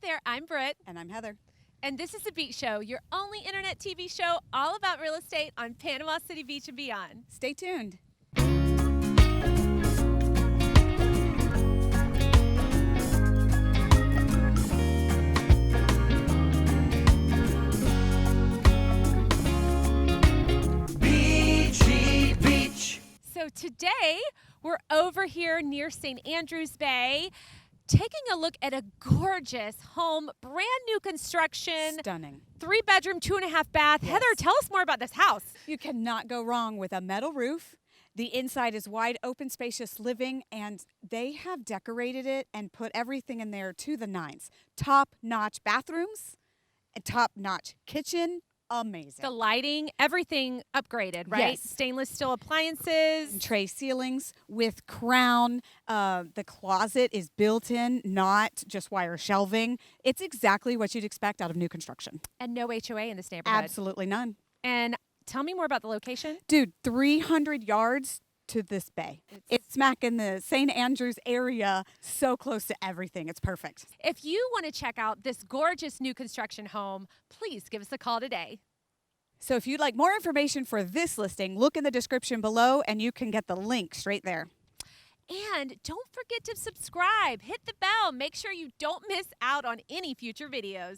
there, I'm Britt. And I'm Heather. And this is The Beach Show, your only internet TV show all about real estate on Panama City Beach and beyond. Stay tuned. Beachy Beach. So today, we're over here near St. Andrews Bay, taking a look at a gorgeous home, brand new construction. Stunning. 3-bedroom, 2.5 bath. Yes. Heather, tell us more about this house. You cannot go wrong with a metal roof. The inside is wide open, spacious living, and they have decorated it and put everything in there to the nines. Top-notch bathrooms, a top-notch kitchen. Amazing. The lighting, everything upgraded, right? Yes. Stainless steel appliances. And tray ceilings with crown. The closet is built in, not just wire shelving. It's exactly what you'd expect out of new construction. And no HOA in this neighborhood. Absolutely none. And tell me more about the location. Dude, 300 yards to this bay. It's smack in the St. Andrews area, so close to everything. It's perfect. If you want to check out this gorgeous new construction home, please give us a call today. So if you'd like more information for this listing, look in the description below and you can get the link straight there. And don't forget to subscribe, hit the bell, make sure you don't miss out on any future videos.